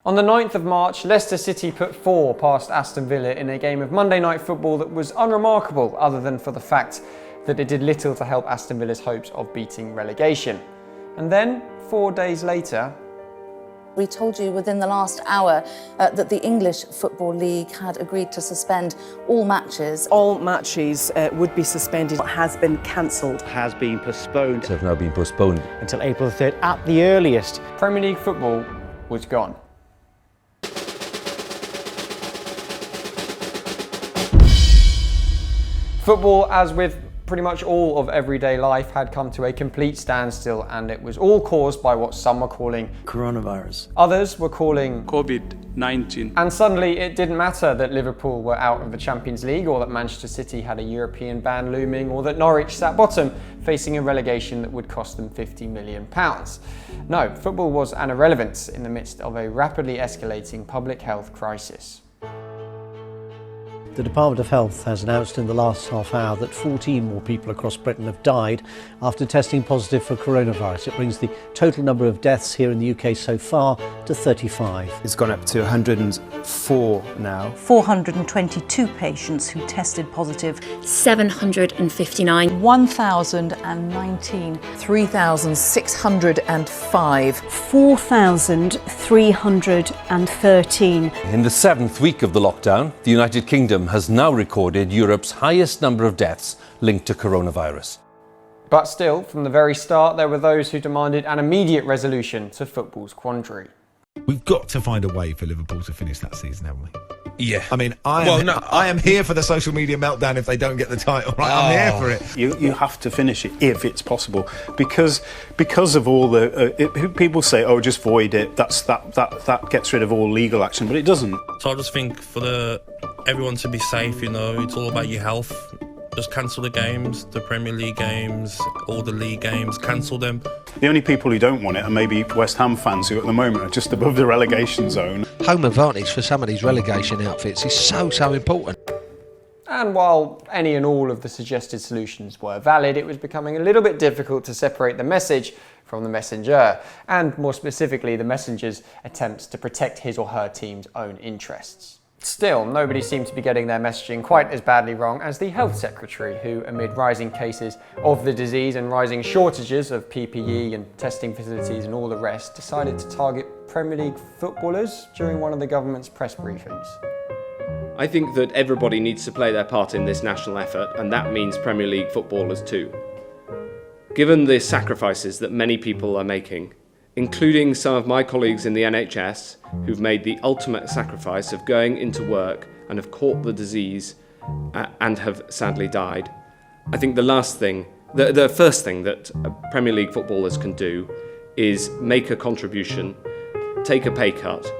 On the 9th of March, Leicester City put 4 past Aston Villa in a game of Monday night football that was unremarkable other than for the fact that it did little to help Aston Villa's hopes of beating relegation. And then, 4 days later, we told you within the last hour that the English Football League had agreed to suspend all matches. All matches would be suspended. Has been cancelled. Has been postponed. Have now been postponed. Until April 3rd at the earliest. Premier League football was gone. Football, as with pretty much all of everyday life, had come to a complete standstill, and it was all caused by what some were calling coronavirus. Others were calling COVID-19. And suddenly it didn't matter that Liverpool were out of the Champions League, or that Manchester City had a European ban looming, or that Norwich sat bottom facing a relegation that would cost them £50 million. No, football was an irrelevance in the midst of a rapidly escalating public health crisis. The Department of Health has announced in the last half hour that 14 more people across Britain have died after testing positive for coronavirus. It brings the total number of deaths here in the UK so far to 35. It's gone up to 104 now. 422 patients who tested positive. 759. 1,019. 3,605. 4,313. In the 7th week of the lockdown, the United Kingdom has now recorded Europe's highest number of deaths linked to coronavirus. But still, from the very start, there were those who demanded an immediate resolution to football's quandary. We've got to find a way for Liverpool to finish that season, haven't we? Yeah. I mean, I am here for the social media meltdown if they don't get the title. Right? I'm here for it. You have to finish it if it's possible, because of all the people say, oh, just void it. That gets rid of all legal action, but it doesn't. So I just think for everyone to be safe, it's all about your health. Just cancel the games, the Premier League games, all the league games, cancel them. The only people who don't want it are maybe West Ham fans who at the moment are just above the relegation zone. Home advantage for some of these relegation outfits is so important. And while any and all of the suggested solutions were valid, it was becoming a little bit difficult to separate the message from the messenger, and more specifically the messenger's attempts to protect his or her team's own interests. Still, nobody seemed to be getting their messaging quite as badly wrong as the Health Secretary, who, amid rising cases of the disease and rising shortages of PPE and testing facilities and all the rest, decided to target Premier League footballers during one of the government's press briefings. I think that everybody needs to play their part in this national effort, and that means Premier League footballers too. Given the sacrifices that many people are making, including some of my colleagues in the NHS who've made the ultimate sacrifice of going into work and have caught the disease and have sadly died, I think the first thing that Premier League footballers can do is make a contribution, take a pay cut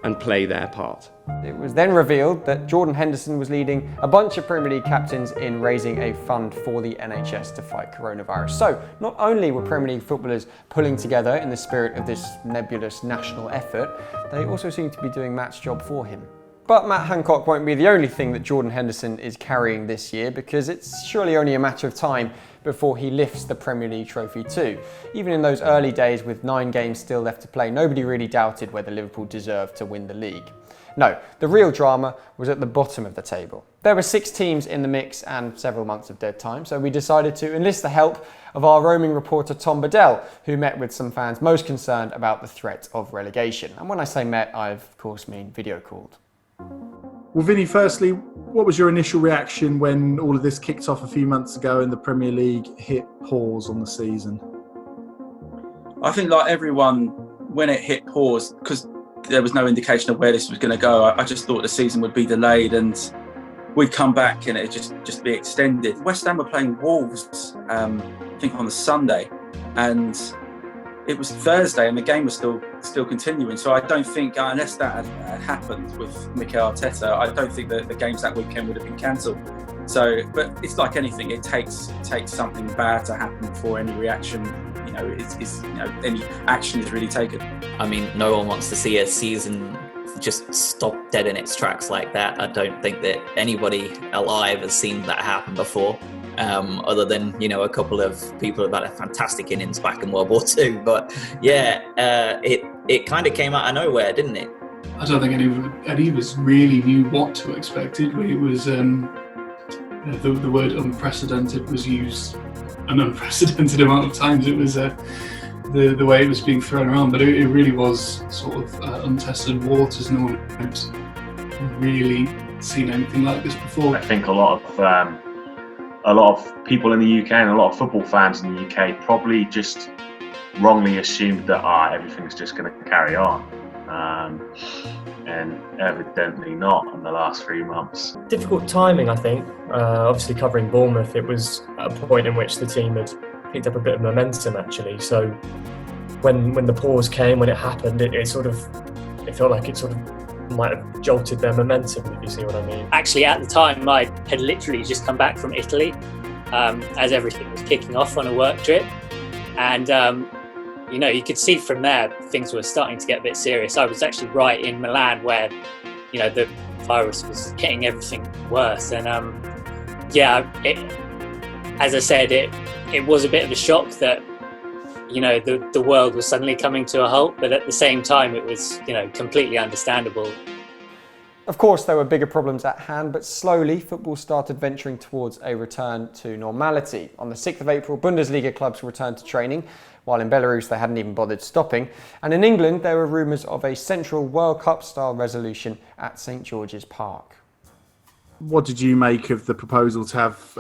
and play their part. It was then revealed that Jordan Henderson was leading a bunch of Premier League captains in raising a fund for the NHS to fight coronavirus. So not only were Premier League footballers pulling together in the spirit of this nebulous national effort, they also seemed to be doing Matt's job for him. But Matt Hancock won't be the only thing that Jordan Henderson is carrying this year, because it's surely only a matter of time before he lifts the Premier League trophy too. Even in those early days with 9 games still left to play, nobody really doubted whether Liverpool deserved to win the league. No, the real drama was at the bottom of the table. There were 6 teams in the mix and several months of dead time, so we decided to enlist the help of our roaming reporter Tom Bedell, who met with some fans most concerned about the threat of relegation. And when I say met, I of course mean video called. Well, Vinny, firstly, what was your initial reaction when all of this kicked off a few months ago and the Premier League hit pause on the season? I think, like everyone, when it hit pause, because there was no indication of where this was going to go, I just thought the season would be delayed and we'd come back and it'd just be extended. West Ham were playing Wolves, I think on the Sunday, and it was Thursday and the game was still continuing. So I don't think, unless that had happened with Mikel Arteta, I don't think that the games that weekend would have been cancelled. So, but it's like anything, it takes something bad to happen before any reaction, any action is really taken. I mean, no one wants to see a season just stop dead in its tracks like that. I don't think that anybody alive has seen that happen before. Other than, a couple of people who've had a fantastic innings back in World War II. But yeah, it kind of came out of nowhere, didn't it? I don't think any of us really knew what to expect. It was the word unprecedented was used an unprecedented amount of times. It was the way it was being thrown around, but it really was sort of untested waters. No one had really seen anything like this before. I think a lot of people in the UK and a lot of football fans in the UK probably just wrongly assumed that everything's just going to carry on, and evidently not in the last 3 months. Difficult timing, I think. Obviously covering Bournemouth, it was at a point in which the team had picked up a bit of momentum actually. So when the pause came, when it happened, it felt like it sort of might have jolted their momentum, if you see what I mean. Actually, at the time, I had literally just come back from Italy as everything was kicking off on a work trip. And, you could see from there things were starting to get a bit serious. I was actually right in Milan where, the virus was getting everything worse. And, as I said, it was a bit of a shock that, the world was suddenly coming to a halt, but at the same time it was, completely understandable. Of course, there were bigger problems at hand, but slowly football started venturing towards a return to normality. On the 6th of April, Bundesliga clubs returned to training, while in Belarus they hadn't even bothered stopping. And in England, there were rumours of a central World Cup-style resolution at St George's Park. What did you make of the proposal to have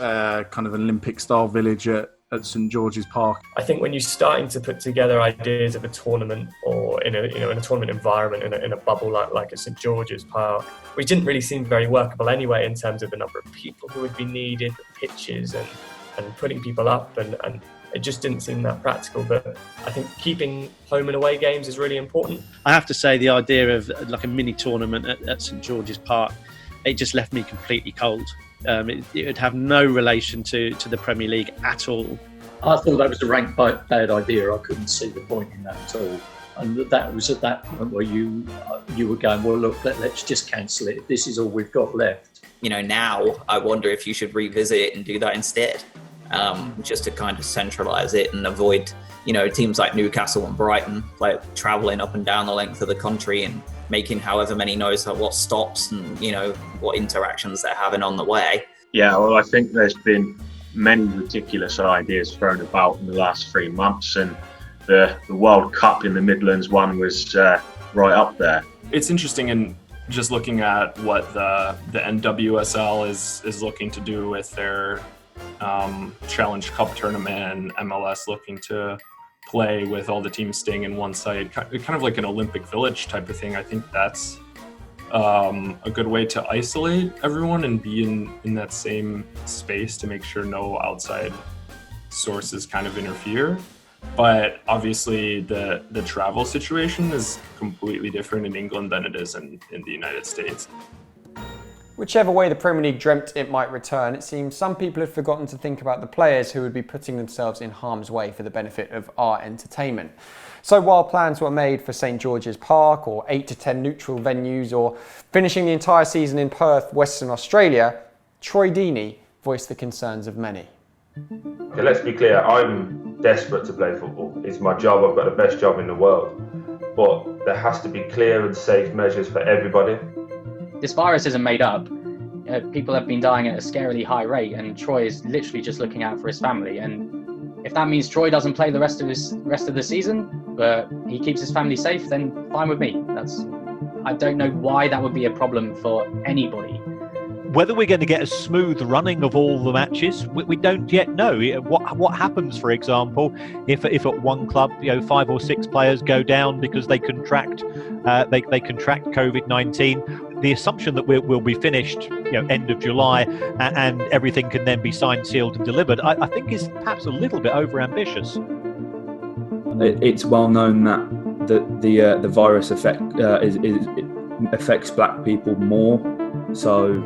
kind of an Olympic-style village at St George's Park? I think when you're starting to put together ideas of a tournament or in a tournament environment in a bubble like at St George's Park, which didn't really seem very workable anyway in terms of the number of people who would be needed, the pitches and putting people up, and it just didn't seem that practical. But I think keeping home and away games is really important. I have to say the idea of like a mini tournament at St George's Park, it just left me completely cold. It would have no relation to the Premier League at all. I thought that was a rank bad idea. I couldn't see the point in that at all. And that was at that point where you were going, well, look, let's just cancel it. This is all we've got left. Now I wonder if you should revisit it and do that instead, just to kind of centralise it and avoid, teams like Newcastle and Brighton, like travelling up and down the length of the country and making however many noise about what stops and, what interactions they're having on the way. Yeah, well, I think there's been many ridiculous ideas thrown about in the last 3 months, and the World Cup in the Midlands one was right up there. It's interesting in just looking at what the NWSL is looking to do with their Challenge Cup tournament, and MLS looking to play with all the teams staying in one site, kind of like an Olympic Village type of thing. I think that's a good way to isolate everyone and be in that same space to make sure no outside sources kind of interfere. But obviously the travel situation is completely different in England than it is in the United States. Whichever way the Premier League dreamt it might return, it seems some people had forgotten to think about the players who would be putting themselves in harm's way for the benefit of our entertainment. So while plans were made for St George's Park or 8 to 10 neutral venues or finishing the entire season in Perth, Western Australia, Troy Deeney voiced the concerns of many. Okay, let's be clear, I'm desperate to play football. It's my job, I've got the best job in the world. But there has to be clear and safe measures for everybody. This virus isn't made up. People have been dying at a scarily high rate, and Troy is literally just looking out for his family. And if that means Troy doesn't play the rest of the season, but he keeps his family safe, then fine with me. I don't know why that would be a problem for anybody. Whether we're going to get a smooth running of all the matches, we don't yet know. What happens, for example, if at one club 5 or 6 players go down because they contract COVID-19. The assumption that we'll be finished end of July and everything can then be signed, sealed and delivered, I think is perhaps a little bit overambitious. It's well known that the virus affects black people more. So,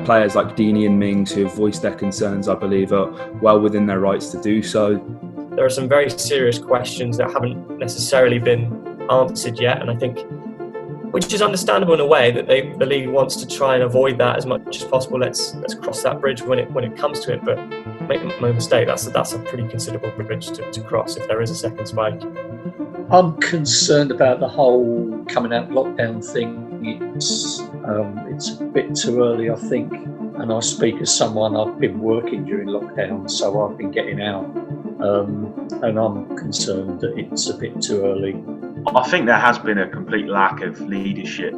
players like Deeney and Mings who have voiced their concerns, I believe, are well within their rights to do so. There are some very serious questions that haven't necessarily been answered yet, and I think, which is understandable in a way, that the league wants to try and avoid that as much as possible. Let's cross that bridge when it comes to it. But make no mistake, that's a pretty considerable bridge to cross if there is a second spike. I'm concerned about the whole coming out lockdown thing. It's a bit too early, I think. And I speak as someone, I've been working during lockdown, so I've been getting out. And I'm concerned that it's a bit too early. I think there has been a complete lack of leadership,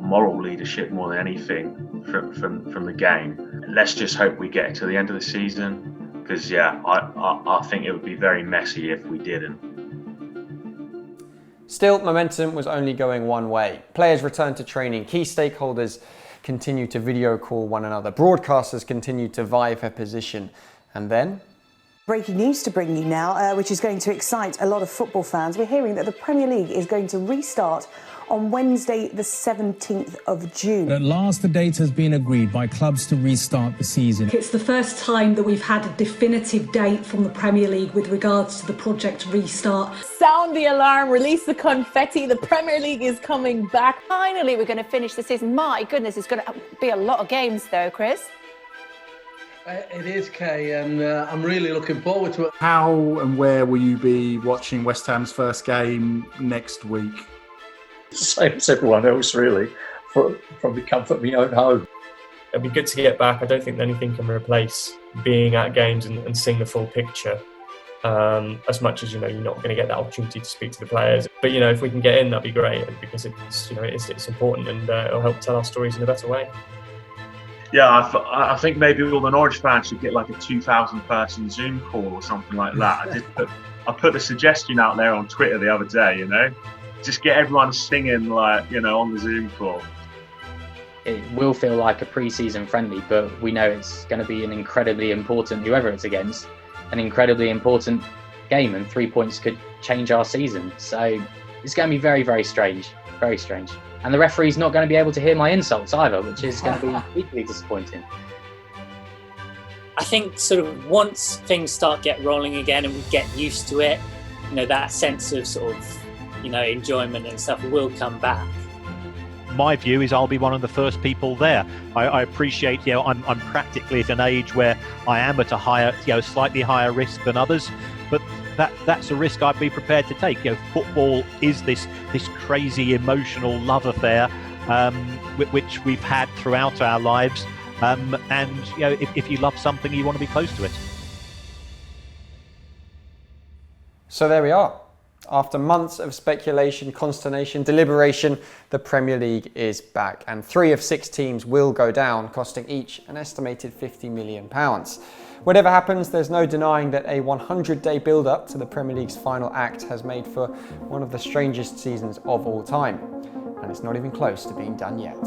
moral leadership more than anything from the game. Let's just hope we get to the end of the season, because I think it would be very messy if we didn't. Still, momentum was only going one way. Players returned to training, key stakeholders continued to video call one another, broadcasters continued to vie for position, and then... Breaking news to bring you now, which is going to excite a lot of football fans. We're hearing that the Premier League is going to restart on Wednesday, the 17th of June. At last, the date has been agreed by clubs to restart the season. It's the first time that we've had a definitive date from the Premier League with regards to the project restart. Sound the alarm, release the confetti, the Premier League is coming back. Finally, we're going to finish the season. My goodness, it's going to be a lot of games though, Chris. It is, Kay, and I'm really looking forward to it. How and where will you be watching West Ham's first game next week? Same as everyone else, really, from the comfort of my own home. It'd be good to get back. I don't think anything can replace being at games and seeing the full picture. As much as you're not going to get that opportunity to speak to the players, but if we can get in, that'd be great, because it's important, and it'll help tell our stories in a better way. Yeah, I think maybe all the Norwich fans should get like a 2,000 person Zoom call or something like that. I put the suggestion out there on Twitter the other day, just get everyone singing on the Zoom call. It will feel like a pre-season friendly, but we know it's going to be an incredibly important, whoever it's against, an incredibly important game, and 3 points could change our season. So it's going to be very, very strange, very strange. And the referee's not going to be able to hear my insults either, which is going to be equally disappointing. I think sort of once things start get rolling again and we get used to it, that sense of sort of, enjoyment and stuff will come back. My view is I'll be one of the first people there. I appreciate, I'm practically at an age where I am at a higher, slightly higher risk than others, but that's a risk I'd be prepared to take. Football is this crazy emotional love affair, which we've had throughout our lives, and if you love something, you want to be close to it. So there we are. After months of speculation, consternation, deliberation, the Premier League is back, and 3 of 6 teams will go down, costing each an estimated £50 million. Whatever happens, there's no denying that a 100-day build-up to the Premier League's final act has made for one of the strangest seasons of all time, and it's not even close to being done yet.